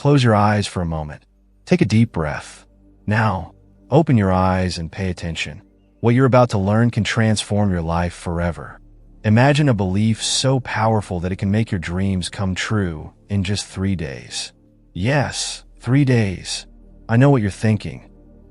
Close your eyes for a moment. Take a deep breath. Now, open your eyes and pay attention. What you're about to learn can transform your life forever. Imagine a belief so powerful that it can make your dreams come true in just 3 days. Yes, 3 days. I know what you're thinking.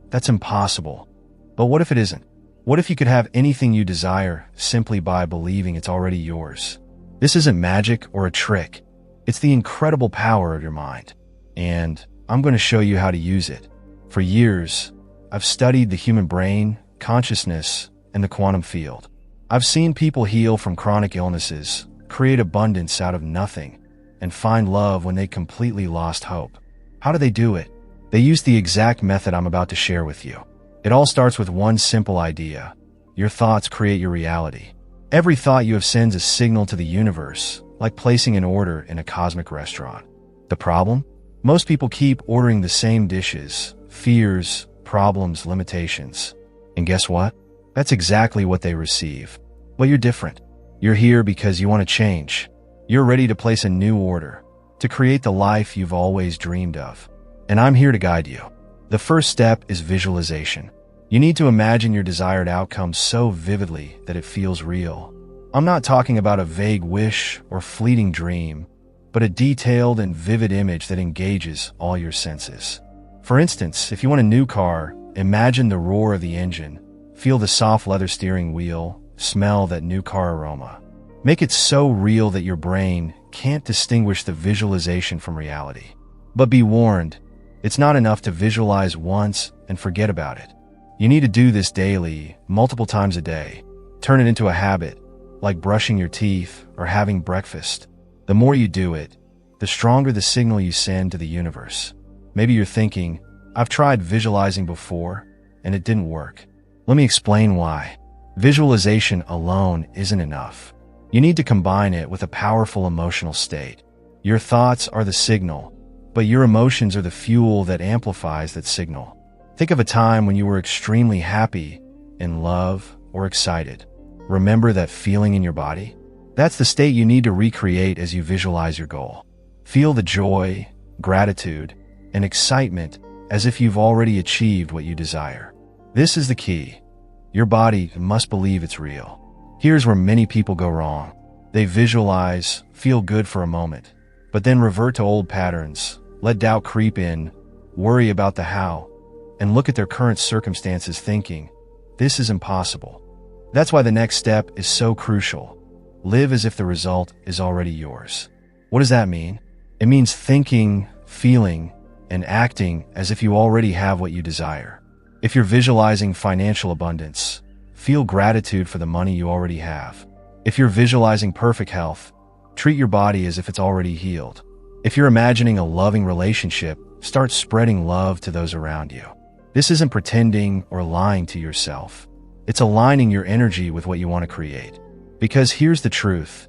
That's impossible. But what if it isn't? What if you could have anything you desire simply by believing it's already yours? This isn't magic or a trick. It's the incredible power of your mind. And I'm going to show you how to use it. For years, I've studied the human brain, consciousness, and the quantum field. I've seen people heal from chronic illnesses, create abundance out of nothing, and find love when they completely lost hope. How do they do it? They use the exact method I'm about to share with you. It all starts with one simple idea. Your thoughts create your reality. Every thought you have sends a signal to the universe, like placing an order in a cosmic restaurant. The problem? Most people keep ordering the same dishes, fears, problems, limitations. And guess what? That's exactly what they receive. But you're different. You're here because you want to change. You're ready to place a new order, to create the life you've always dreamed of. And I'm here to guide you. The first step is visualization. You need to imagine your desired outcome so vividly that it feels real. I'm not talking about a vague wish or fleeting dream, but a detailed and vivid image that engages all your senses. For instance, if you want a new car, imagine the roar of the engine, feel the soft leather steering wheel, smell that new car aroma. Make it so real that your brain can't distinguish the visualization from reality. But be warned, it's not enough to visualize once and forget about it. You need to do this daily, multiple times a day. Turn it into a habit, like brushing your teeth or having breakfast. The more you do it, the stronger the signal you send to the universe. Maybe you're thinking, I've tried visualizing before, and it didn't work. Let me explain why. Visualization alone isn't enough. You need to combine it with a powerful emotional state. Your thoughts are the signal, but your emotions are the fuel that amplifies that signal. Think of a time when you were extremely happy, in love, or excited. Remember that feeling in your body? That's the state you need to recreate as you visualize your goal. Feel the joy, gratitude, and excitement as if you've already achieved what you desire. This is the key. Your body must believe it's real. Here's where many people go wrong. They visualize, feel good for a moment, but then revert to old patterns, let doubt creep in, worry about the how, and look at their current circumstances thinking, this is impossible. That's why the next step is so crucial. Live as if the result is already yours. What does that mean? It means thinking, feeling, and acting as if you already have what you desire. If you're visualizing financial abundance, feel gratitude for the money you already have. If you're visualizing perfect health, treat your body as if it's already healed. If you're imagining a loving relationship, start spreading love to those around you. This isn't pretending or lying to yourself. It's aligning your energy with what you want to create. Because here's the truth.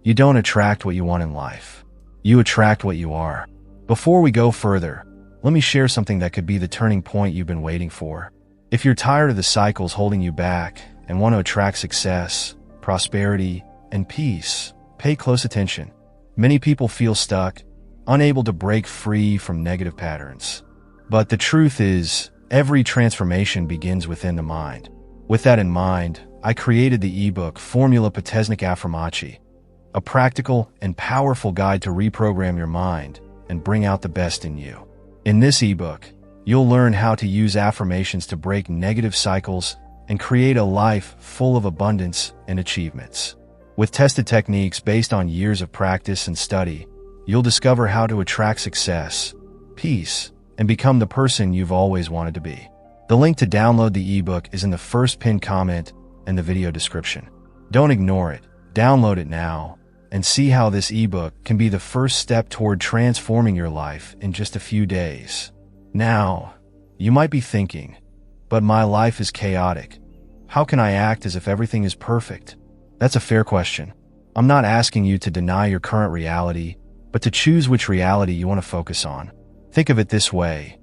You don't attract what you want in life. You attract what you are. Before we go further, let me share something that could be the turning point you've been waiting for. If you're tired of the cycles holding you back and want to attract success, prosperity, and peace, pay close attention. Many people feel stuck, unable to break free from negative patterns. But the truth is, every transformation begins within the mind. With that in mind, I created the ebook Formula Transformative, a practical and powerful guide to reprogram your mind and bring out the best in you. In this ebook, you'll learn how to use affirmations to break negative cycles and create a life full of abundance and achievements. With tested techniques based on years of practice and study, you'll discover how to attract success, peace, and become the person you've always wanted to be. The link to download the ebook is in the first pinned comment and the video description. Don't ignore it. Download it now and see how this ebook can be the first step toward transforming your life in just a few days. Now, you might be thinking, but my life is chaotic. How can I act as if everything is perfect? That's a fair question. I'm not asking you to deny your current reality, but to choose which reality you want to focus on. Think of it this way.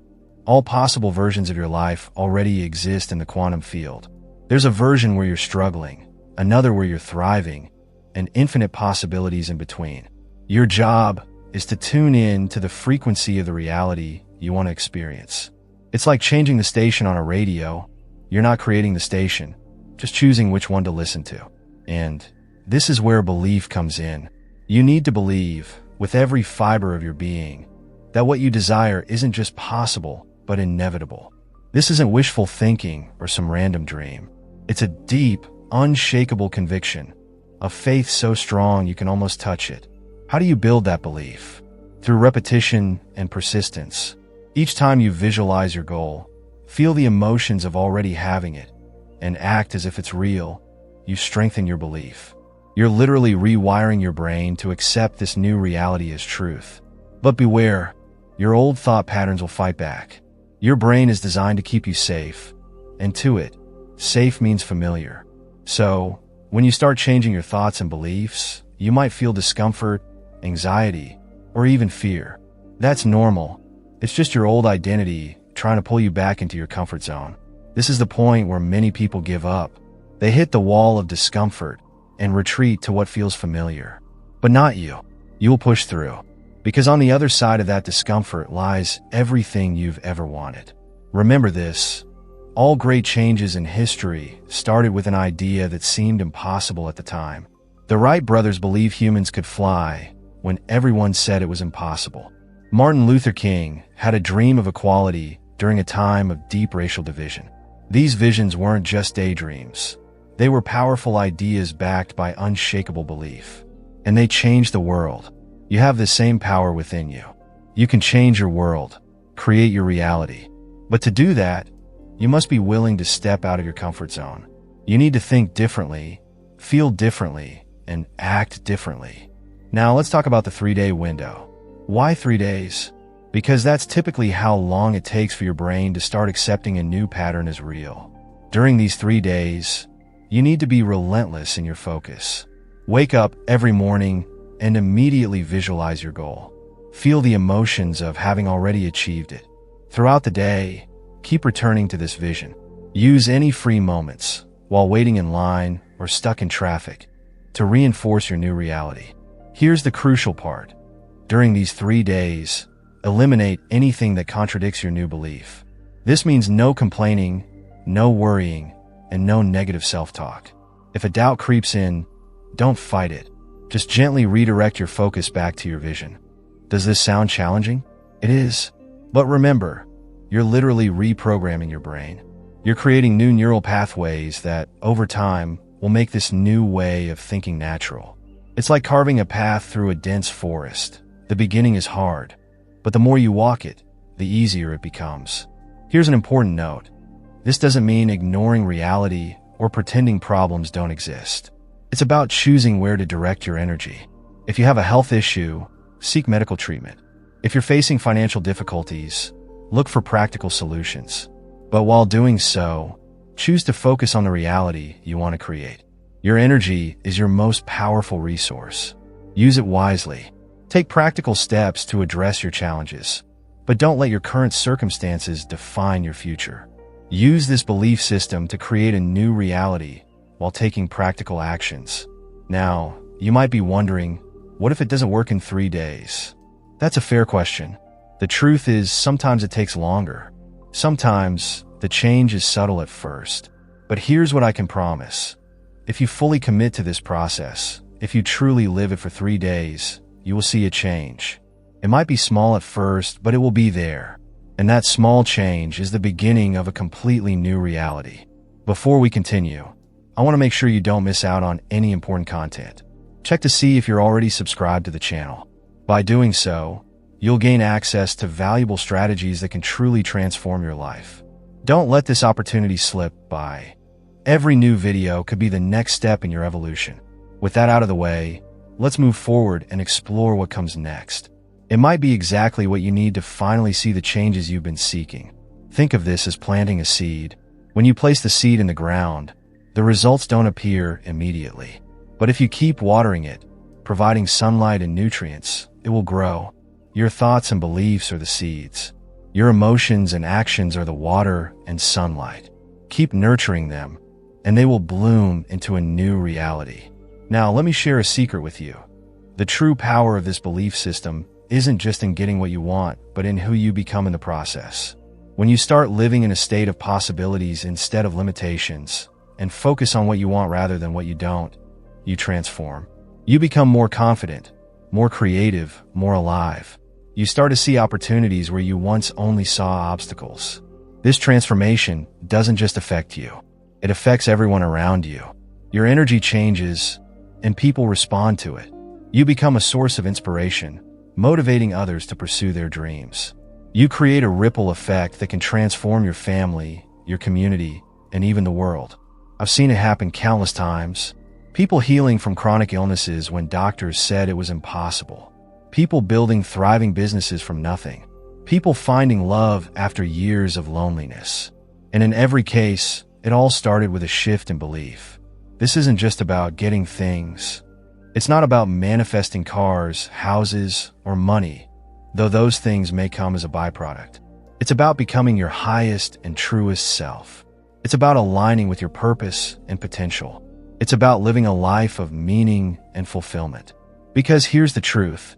All possible versions of your life already exist in the quantum field. There's a version where you're struggling, another where you're thriving, and infinite possibilities in between. Your job is to tune in to the frequency of the reality you want to experience. It's like changing the station on a radio. You're not creating the station, just choosing which one to listen to. And this is where belief comes in. You need to believe, with every fiber of your being, that what you desire isn't just possible, but inevitable. This isn't wishful thinking or some random dream. It's a deep, unshakable conviction, a faith so strong you can almost touch it. How do you build that belief? Through repetition and persistence. Each time you visualize your goal, feel the emotions of already having it, and act as if it's real. You strengthen your belief. You're literally rewiring your brain to accept this new reality as truth. But beware, your old thought patterns will fight back. Your brain is designed to keep you safe, and to it, safe means familiar. So, when you start changing your thoughts and beliefs, you might feel discomfort, anxiety, or even fear. That's normal. It's just your old identity trying to pull you back into your comfort zone. This is the point where many people give up. They hit the wall of discomfort and retreat to what feels familiar. But not you. You will push through. Because on the other side of that discomfort lies everything you've ever wanted. Remember this. All great changes in history started with an idea that seemed impossible at the time. The Wright brothers believed humans could fly when everyone said it was impossible. Martin Luther King had a dream of equality during a time of deep racial division. These visions weren't just daydreams. They were powerful ideas backed by unshakable belief. And they changed the world. You have the same power within you. You can change your world, create your reality. But to do that, you must be willing to step out of your comfort zone. You need to think differently, feel differently, and act differently. Now let's talk about the 3-day window. Why 3 days? Because that's typically how long it takes for your brain to start accepting a new pattern as real. During these 3 days, you need to be relentless in your focus. Wake up every morning and immediately visualize your goal. Feel the emotions of having already achieved it. Throughout the day, keep returning to this vision. Use any free moments, while waiting in line or stuck in traffic, to reinforce your new reality. Here's the crucial part. During these 3 days, eliminate anything that contradicts your new belief. This means no complaining, no worrying, and no negative self-talk. If a doubt creeps in, don't fight it. Just gently redirect your focus back to your vision. Does this sound challenging? It is. But remember, you're literally reprogramming your brain. You're creating new neural pathways that, over time, will make this new way of thinking natural. It's like carving a path through a dense forest. The beginning is hard, but the more you walk it, the easier it becomes. Here's an important note. This doesn't mean ignoring reality or pretending problems don't exist. It's about choosing where to direct your energy. If you have a health issue, seek medical treatment. If you're facing financial difficulties, look for practical solutions. But while doing so, choose to focus on the reality you want to create. Your energy is your most powerful resource. Use it wisely. Take practical steps to address your challenges, but don't let your current circumstances define your future. Use this belief system to create a new reality while taking practical actions. Now, you might be wondering, what if it doesn't work in 3 days? That's a fair question. The truth is, sometimes it takes longer. Sometimes, the change is subtle at first. But here's what I can promise. If you fully commit to this process, if you truly live it for 3 days, you will see a change. It might be small at first, but it will be there. And that small change is the beginning of a completely new reality. Before we continue, I want to make sure you don't miss out on any important content. Check to see if you're already subscribed to the channel. By doing so, you'll gain access to valuable strategies that can truly transform your life. Don't let this opportunity slip by. Every new video could be the next step in your evolution. With that out of the way, let's move forward and explore what comes next. It might be exactly what you need to finally see the changes you've been seeking. Think of this as planting a seed. When you place the seed in the ground, the results don't appear immediately. But if you keep watering it, providing sunlight and nutrients, it will grow. Your thoughts and beliefs are the seeds. Your emotions and actions are the water and sunlight. Keep nurturing them, and they will bloom into a new reality. Now, let me share a secret with you. The true power of this belief system isn't just in getting what you want, but in who you become in the process. When you start living in a state of possibilities instead of limitations, and focus on what you want rather than what you don't, you transform. You become more confident, more creative, more alive. You start to see opportunities where you once only saw obstacles. This transformation doesn't just affect you. It affects everyone around you. Your energy changes, and people respond to it. You become a source of inspiration, motivating others to pursue their dreams. You create a ripple effect that can transform your family, your community, and even the world. I've seen it happen countless times. People healing from chronic illnesses when doctors said it was impossible. People building thriving businesses from nothing. People finding love after years of loneliness. And in every case, it all started with a shift in belief. This isn't just about getting things. It's not about manifesting cars, houses, or money, though those things may come as a byproduct. It's about becoming your highest and truest self. It's about aligning with your purpose and potential. It's about living a life of meaning and fulfillment. Because here's the truth.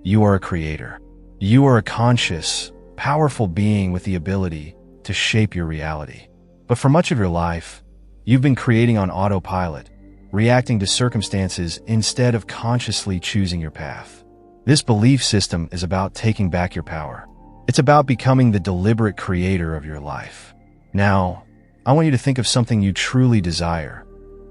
You are a creator. You are a conscious, powerful being with the ability to shape your reality. But for much of your life, you've been creating on autopilot, reacting to circumstances instead of consciously choosing your path. This belief system is about taking back your power. It's about becoming the deliberate creator of your life. Now, I want you to think of something you truly desire,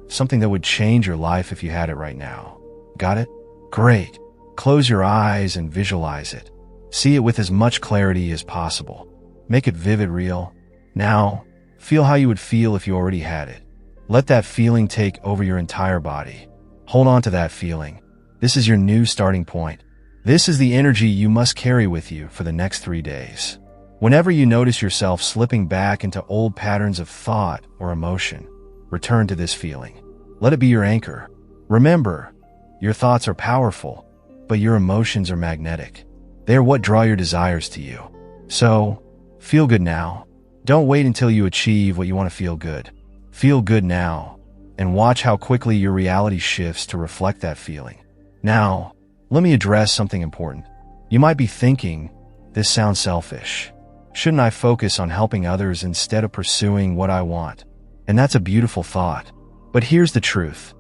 something that would change your life if you had it right now. Got it? Great. Close your eyes and visualize it. See it with as much clarity as possible. Make it vivid, real. Now, feel how you would feel if you already had it. Let that feeling take over your entire body. Hold on to that feeling. This is your new starting point. This is the energy you must carry with you for the next 3 days. Whenever you notice yourself slipping back into old patterns of thought or emotion, return to this feeling. Let it be your anchor. Remember, your thoughts are powerful, but your emotions are magnetic. They are what draw your desires to you. So, feel good now. Don't wait until you achieve what you want to feel good. Feel good now, and watch how quickly your reality shifts to reflect that feeling. Now, let me address something important. You might be thinking, this sounds selfish. Shouldn't I focus on helping others instead of pursuing what I want? And that's a beautiful thought. But here's the truth.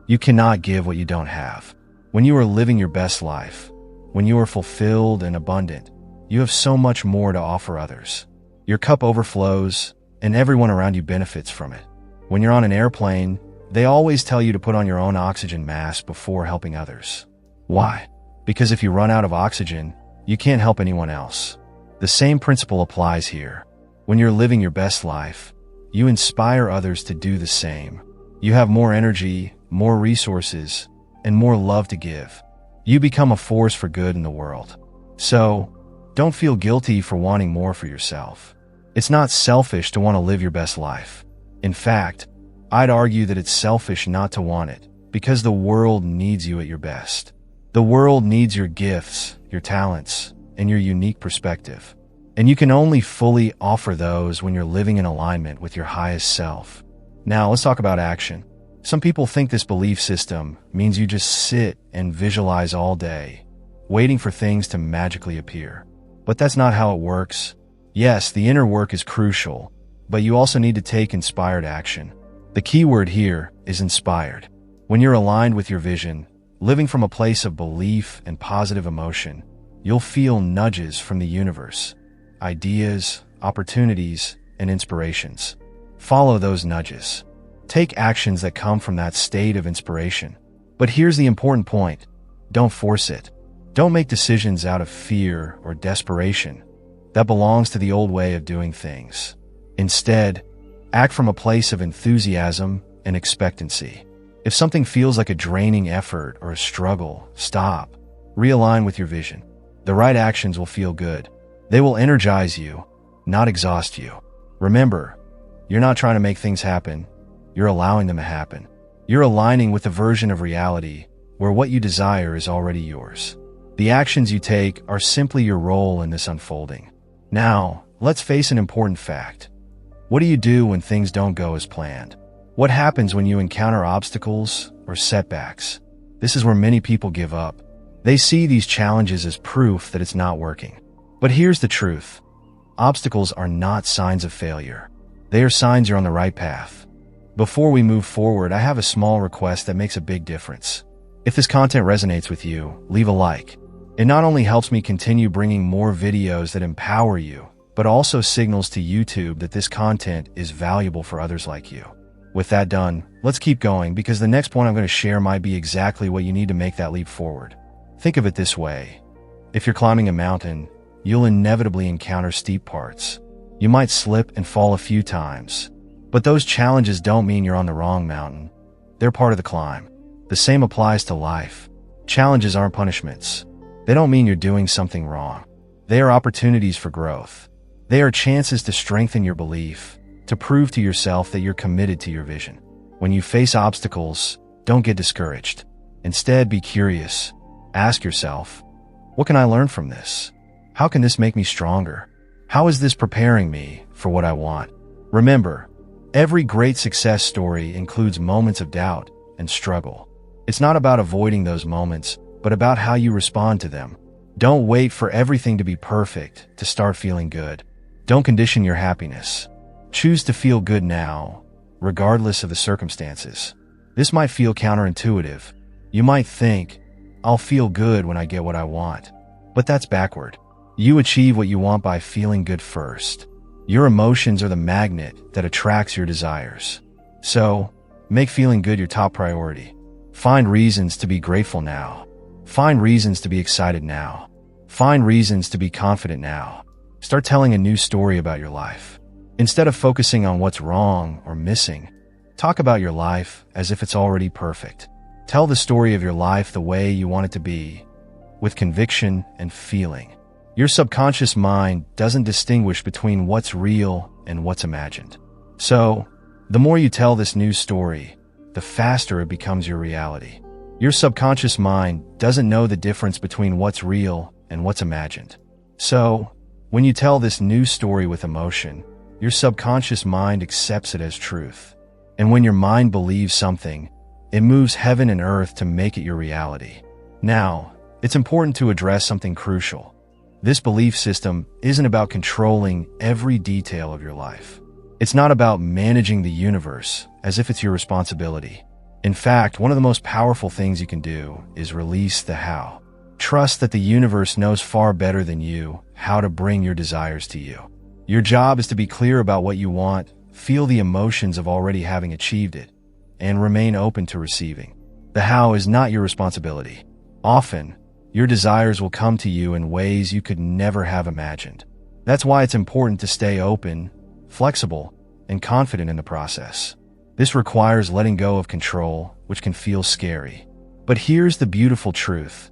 You cannot give what you don't have. When you are living your best life, when you are fulfilled and abundant, you have so much more to offer others. Your cup overflows, and everyone around you benefits from it. When you're on an airplane, they always tell you to put on your own oxygen mask before helping others. Why? Because if you run out of oxygen, you can't help anyone else. The same principle applies here. When you're living your best life, you inspire others to do the same. You have more energy, more resources, and more love to give. You become a force for good in the world. So, don't feel guilty for wanting more for yourself. It's not selfish to want to live your best life. In fact, I'd argue that it's selfish not to want it, because the world needs you at your best. The world needs your gifts, your talents, and your unique perspective. And you can only fully offer those when you're living in alignment with your highest self. Now, let's talk about action. Some people think this belief system means you just sit and visualize all day, waiting for things to magically appear. But that's not how it works. Yes, the inner work is crucial, but you also need to take inspired action. The key word here is inspired. When you're aligned with your vision, living from a place of belief and positive emotion, you'll feel nudges from the universe, ideas, opportunities, and inspirations. Follow those nudges. Take actions that come from that state of inspiration. But here's the important point. Don't force it. Don't make decisions out of fear or desperation. That belongs to the old way of doing things. Instead, act from a place of enthusiasm and expectancy. If something feels like a draining effort or a struggle, stop. Realign with your vision. The right actions will feel good. They will energize you, not exhaust you. Remember, you're not trying to make things happen. You're allowing them to happen. You're aligning with a version of reality where what you desire is already yours. The actions you take are simply your role in this unfolding. Now, let's face an important fact. What do you do when things don't go as planned? What happens when you encounter obstacles or setbacks? This is where many people give up. They see these challenges as proof that it's not working. But here's the truth. Obstacles are not signs of failure. They are signs you're on the right path. Before we move forward, I have a small request that makes a big difference. If this content resonates with you, leave a like. It not only helps me continue bringing more videos that empower you, but also signals to YouTube that this content is valuable for others like you. With that done, let's keep going because the next point I'm going to share might be exactly what you need to make that leap forward. Think of it this way. If you're climbing a mountain, you'll inevitably encounter steep parts. You might slip and fall a few times. But those challenges don't mean you're on the wrong mountain. They're part of the climb. The same applies to life. Challenges aren't punishments. They don't mean you're doing something wrong. They are opportunities for growth. They are chances to strengthen your belief, to prove to yourself that you're committed to your vision. When you face obstacles, don't get discouraged. Instead, be curious. Ask yourself, what can I learn from this? How can this make me stronger? How is this preparing me for what I want? Remember, every great success story includes moments of doubt and struggle. It's not about avoiding those moments, but about how you respond to them. Don't wait for everything to be perfect to start feeling good. Don't condition your happiness. Choose to feel good now, regardless of the circumstances. This might feel counterintuitive. You might think, I'll feel good when I get what I want. But that's backward. You achieve what you want by feeling good first. Your emotions are the magnet that attracts your desires. So, make feeling good your top priority. Find reasons to be grateful now. Find reasons to be excited now. Find reasons to be confident now. Start telling a new story about your life. Instead of focusing on what's wrong or missing, talk about your life as if it's already perfect. Tell the story of your life the way you want it to be, with conviction and feeling. Your subconscious mind doesn't distinguish between what's real and what's imagined. So, the more you tell this new story, the faster it becomes your reality. Your subconscious mind doesn't know the difference between what's real and what's imagined. So, when you tell this new story with emotion, your subconscious mind accepts it as truth. And when your mind believes something, it moves heaven and earth to make it your reality. Now, it's important to address something crucial. This belief system isn't about controlling every detail of your life. It's not about managing the universe as if it's your responsibility. In fact, one of the most powerful things you can do is release the how. Trust that the universe knows far better than you how to bring your desires to you. Your job is to be clear about what you want, feel the emotions of already having achieved it, and remain open to receiving. The how is not your responsibility. Often, your desires will come to you in ways you could never have imagined. That's why it's important to stay open, flexible, and confident in the process. This requires letting go of control, which can feel scary. But here's the beautiful truth.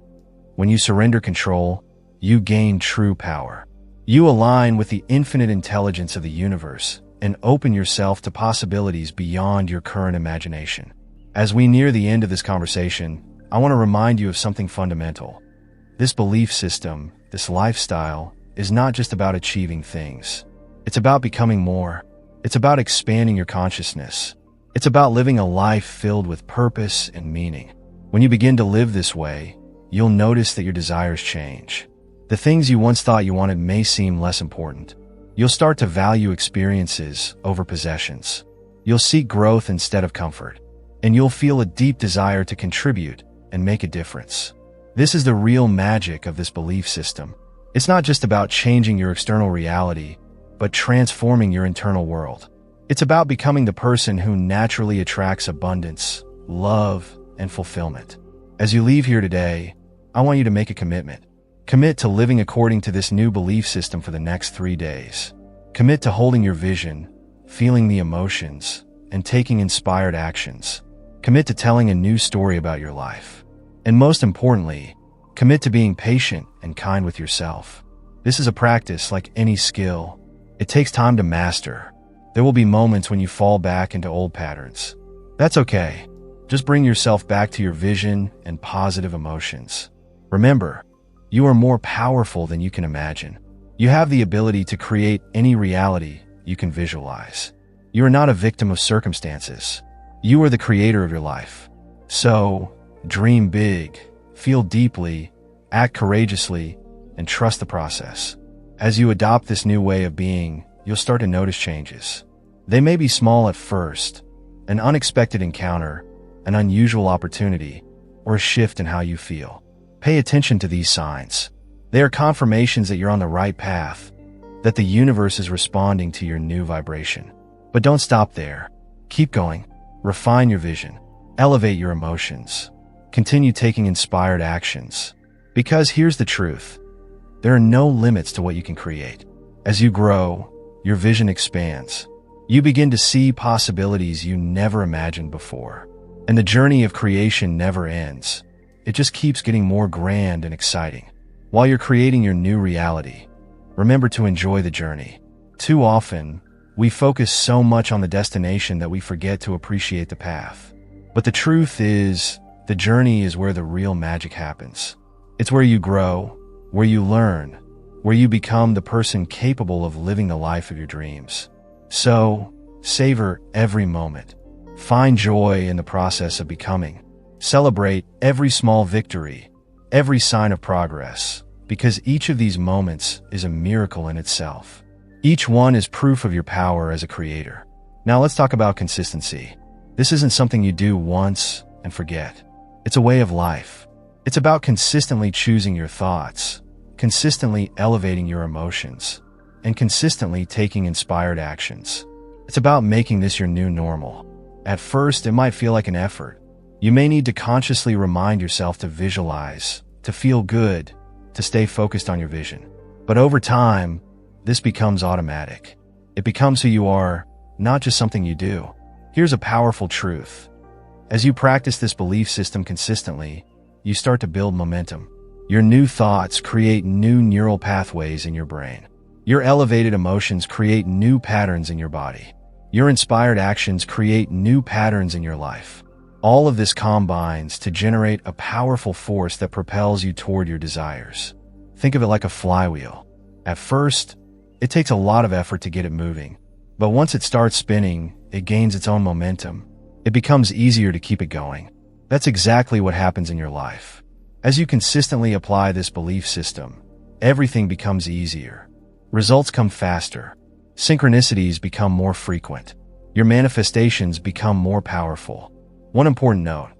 When you surrender control, you gain true power. You align with the infinite intelligence of the universe and open yourself to possibilities beyond your current imagination. As we near the end of this conversation, I want to remind you of something fundamental. This belief system, this lifestyle, is not just about achieving things. It's about becoming more. It's about expanding your consciousness. It's about living a life filled with purpose and meaning. When you begin to live this way, you'll notice that your desires change. The things you once thought you wanted may seem less important. You'll start to value experiences over possessions. You'll seek growth instead of comfort. And you'll feel a deep desire to contribute and make a difference. This is the real magic of this belief system. It's not just about changing your external reality, but transforming your internal world. It's about becoming the person who naturally attracts abundance, love, and fulfillment. As you leave here today, I want you to make a commitment. Commit to living according to this new belief system for the next 3 days. Commit to holding your vision, feeling the emotions, and taking inspired actions. Commit to telling a new story about your life. And most importantly, commit to being patient and kind with yourself. This is a practice like any skill. It takes time to master. There will be moments when you fall back into old patterns. That's okay. Just bring yourself back to your vision and positive emotions. Remember, you are more powerful than you can imagine. You have the ability to create any reality you can visualize. You are not a victim of circumstances. You are the creator of your life. So, dream big, feel deeply, Act courageously and trust the process. As you adopt this new way of being, you'll start to notice changes. They may be small at first, an unexpected encounter, an unusual opportunity, or a shift in how you feel. Pay attention to these signs. They are confirmations that you're on the right path, that the universe is responding to your new vibration. But don't stop there. Keep going. Refine your vision. Elevate your emotions. Continue taking inspired actions. Because here's the truth. There are no limits to what you can create. As you grow, your vision expands. You begin to see possibilities you never imagined before. And the journey of creation never ends. It just keeps getting more grand and exciting. While you're creating your new reality, remember to enjoy the journey. Too often, we focus so much on the destination that we forget to appreciate the path. But the truth is, the journey is where the real magic happens. It's where you grow, where you learn, where you become the person capable of living the life of your dreams. So, savor every moment. Find joy in the process of becoming. Celebrate every small victory, every sign of progress, because each of these moments is a miracle in itself. Each one is proof of your power as a creator. Now let's talk about consistency. This isn't something you do once and forget. It's a way of life. It's about consistently choosing your thoughts, consistently elevating your emotions, and consistently taking inspired actions. It's about making this your new normal. At first, it might feel like an effort. You may need to consciously remind yourself to visualize, to feel good, to stay focused on your vision. But over time, this becomes automatic. It becomes who you are, not just something you do. Here's a powerful truth. As you practice this belief system consistently, you start to build momentum. Your new thoughts create new neural pathways in your brain. Your elevated emotions create new patterns in your body. Your inspired actions create new patterns in your life. All of this combines to generate a powerful force that propels you toward your desires. Think of it like a flywheel. At first, it takes a lot of effort to get it moving, but once it starts spinning, it gains its own momentum. It becomes easier to keep it going. That's exactly what happens in your life. As you consistently apply this belief system, everything becomes easier. Results come faster. Synchronicities become more frequent. Your manifestations become more powerful. One important note.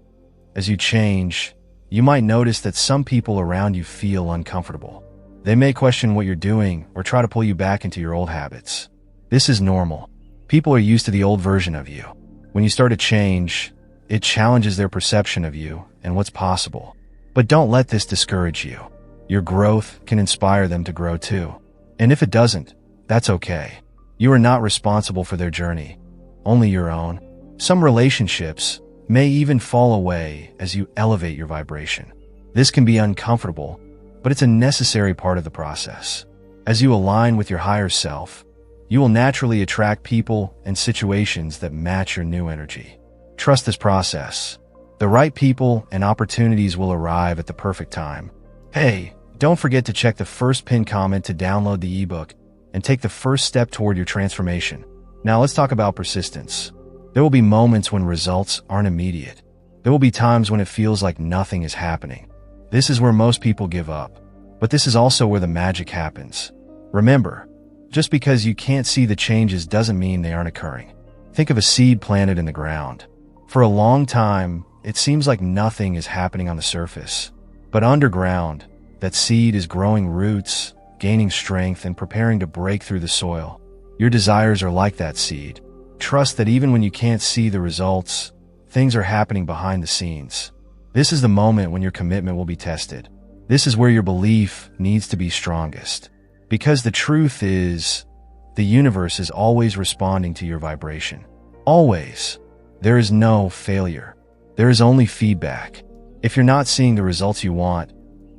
As you change, you might notice that some people around you feel uncomfortable. They may question what you're doing or try to pull you back into your old habits. This is normal. People are used to the old version of you. When you start to change, it challenges their perception of you and what's possible. But don't let this discourage you. Your growth can inspire them to grow too. And if it doesn't, that's okay. You are not responsible for their journey, only your own. Some relationships may even fall away as you elevate your vibration. This can be uncomfortable, but it's a necessary part of the process. As you align with your higher self, you will naturally attract people and situations that match your new energy. Trust this process. The right people and opportunities will arrive at the perfect time. Hey, don't forget to check the first pinned comment to download the ebook and take the first step toward your transformation. Now let's talk about persistence. There will be moments when results aren't immediate. There will be times when it feels like nothing is happening. This is where most people give up. But this is also where the magic happens. Remember, just because you can't see the changes doesn't mean they aren't occurring. Think of a seed planted in the ground. For a long time, it seems like nothing is happening on the surface. But underground, that seed is growing roots, gaining strength, and preparing to break through the soil. Your desires are like that seed. Trust that even when you can't see the results, things are happening behind the scenes. This is the moment when your commitment will be tested. This is where your belief needs to be strongest. Because the truth is, the universe is always responding to your vibration. Always. There is no failure. There is only feedback. If you're not seeing the results you want,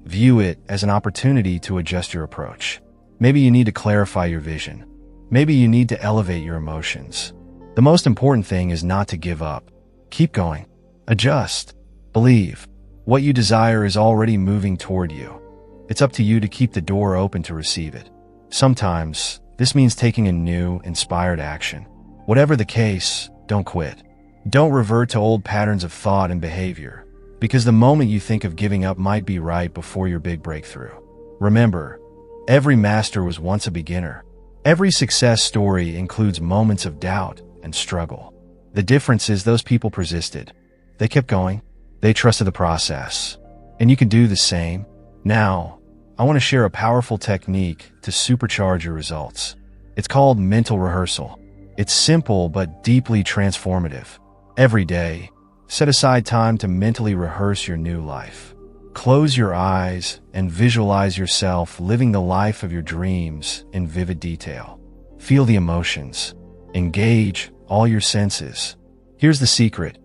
view it as an opportunity to adjust your approach. Maybe you need to clarify your vision. Maybe you need to elevate your emotions. The most important thing is not to give up. Keep going. Adjust. Believe. What you desire is already moving toward you. It's up to you to keep the door open to receive it. Sometimes, this means taking a new, inspired action. Whatever the case, don't quit. Don't revert to old patterns of thought and behavior. Because the moment you think of giving up might be right before your big breakthrough. Remember, every master was once a beginner. Every success story includes moments of doubt and struggle. The difference is those people persisted. They kept going. They trusted the process. And you can do the same. Now, I want to share a powerful technique to supercharge your results. It's called mental rehearsal. It's simple but deeply transformative. Every day, set aside time to mentally rehearse your new life. Close your eyes and visualize yourself living the life of your dreams in vivid detail. Feel the emotions. Engage all your senses. Here's the secret.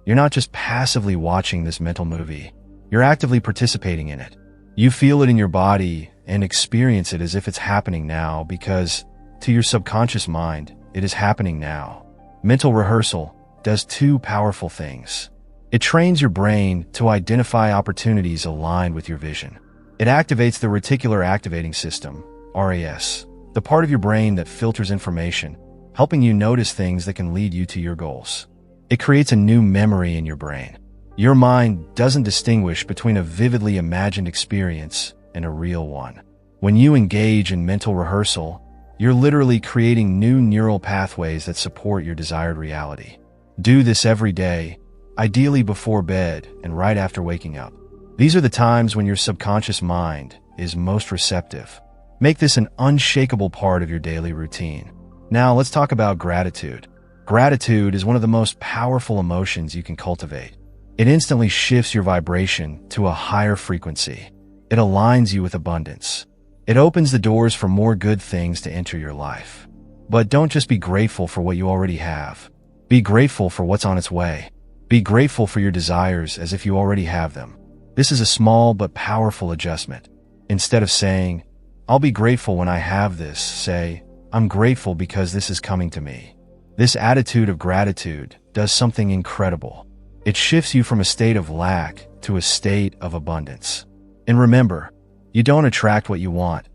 You're not just passively watching this mental movie. You're actively participating in it. You feel it in your body and experience it as if it's happening now because, to your subconscious mind, it is happening now. Mental rehearsal does two powerful things. It trains your brain to identify opportunities aligned with your vision. It activates the reticular activating system, RAS, the part of your brain that filters information, helping you notice things that can lead you to your goals. It creates a new memory in your brain. Your mind doesn't distinguish between a vividly imagined experience and a real one. When you engage in mental rehearsal, you're literally creating new neural pathways that support your desired reality. Do this every day, ideally before bed and right after waking up. These are the times when your subconscious mind is most receptive. Make this an unshakable part of your daily routine. Now let's talk about gratitude. Gratitude is one of the most powerful emotions you can cultivate. It instantly shifts your vibration to a higher frequency. It aligns you with abundance. It opens the doors for more good things to enter your life. But don't just be grateful for what you already have. Be grateful for what's on its way. Be grateful for your desires as if you already have them. This is a small but powerful adjustment. Instead of saying, "I'll be grateful when I have this," say, "I'm grateful because this is coming to me." This attitude of gratitude does something incredible. It shifts you from a state of lack to a state of abundance. And remember, you don't attract what you want.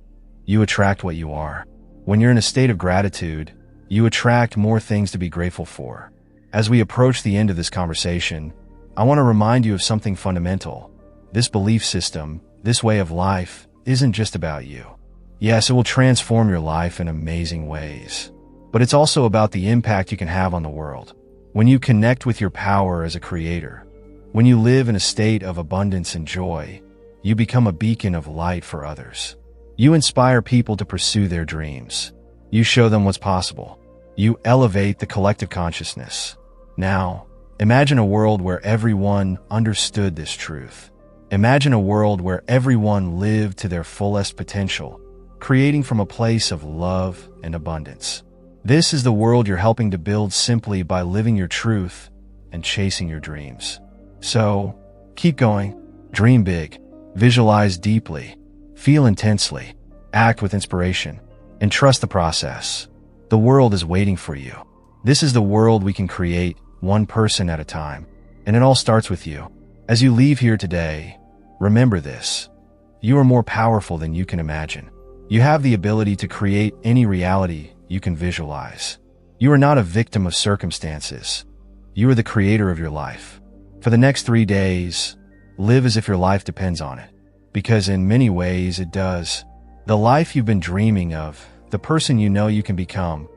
You attract what you are. When you're in a state of gratitude, you attract more things to be grateful for. As we approach the end of this conversation, I want to remind you of something fundamental. This belief system, this way of life, isn't just about you. Yes, it will transform your life in amazing ways. But it's also about the impact you can have on the world. When you connect with your power as a creator, when you live in a state of abundance and joy, you become a beacon of light for others. You inspire people to pursue their dreams. You show them what's possible. You elevate the collective consciousness. Now, imagine a world where everyone understood this truth. Imagine a world where everyone lived to their fullest potential, creating from a place of love and abundance. This is the world you're helping to build simply by living your truth and chasing your dreams. So, keep going, dream big, visualize deeply, feel intensely, act with inspiration, and trust the process. The world is waiting for you. This is the world we can create, one person at a time. And it all starts with you. As you leave here today, remember this. You are more powerful than you can imagine. You have the ability to create any reality you can visualize. You are not a victim of circumstances. You are the creator of your life. For the next 3 days, live as if your life depends on it. Because in many ways it does. The life you've been dreaming of, the person you know you can become,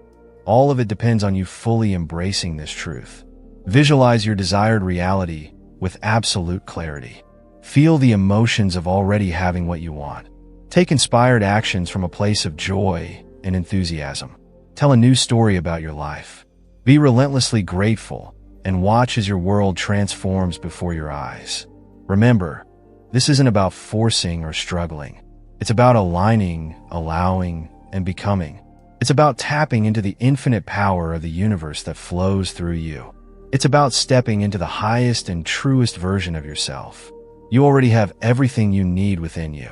all of it depends on you fully embracing this truth. Visualize your desired reality with absolute clarity. Feel the emotions of already having what you want. Take inspired actions from a place of joy and enthusiasm. Tell a new story about your life. Be relentlessly grateful and watch as your world transforms before your eyes. Remember, this isn't about forcing or struggling. It's about aligning, allowing, and becoming. It's about tapping into the infinite power of the universe that flows through you. It's about stepping into the highest and truest version of yourself. You already have everything you need within you.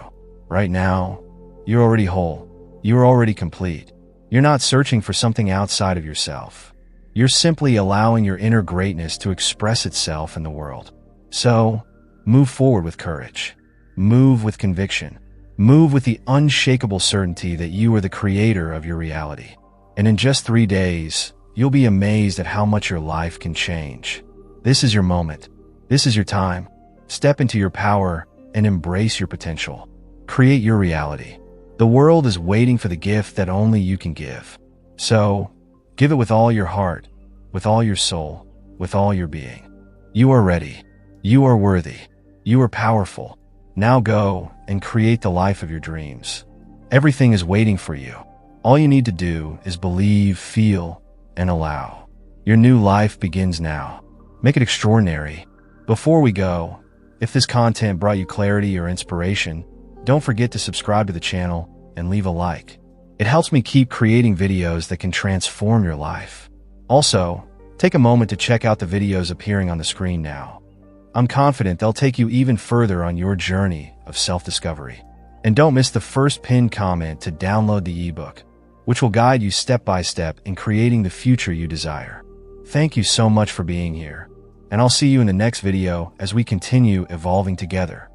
Right now, you're already whole. You're already complete. You're not searching for something outside of yourself. You're simply allowing your inner greatness to express itself in the world. So, move forward with courage. Move with conviction. Move with the unshakable certainty that you are the creator of your reality. And in just 3 days, you'll be amazed at how much your life can change. This is your moment. This is your time. Step into your power and embrace your potential. Create your reality. The world is waiting for the gift that only you can give. So, give it with all your heart, with all your soul, with all your being. You are ready. You are worthy. You are powerful. Now go and create the life of your dreams. Everything is waiting for you. All you need to do is believe, feel, and allow. Your new life begins now. Make it extraordinary. Before we go, if this content brought you clarity or inspiration, don't forget to subscribe to the channel and leave a like. It helps me keep creating videos that can transform your life. Also, take a moment to check out the videos appearing on the screen now. I'm confident they'll take you even further on your journey of self-discovery. And don't miss the first pinned comment to download the ebook, which will guide you step by step in creating the future you desire. Thank you so much for being here, and I'll see you in the next video as we continue evolving together.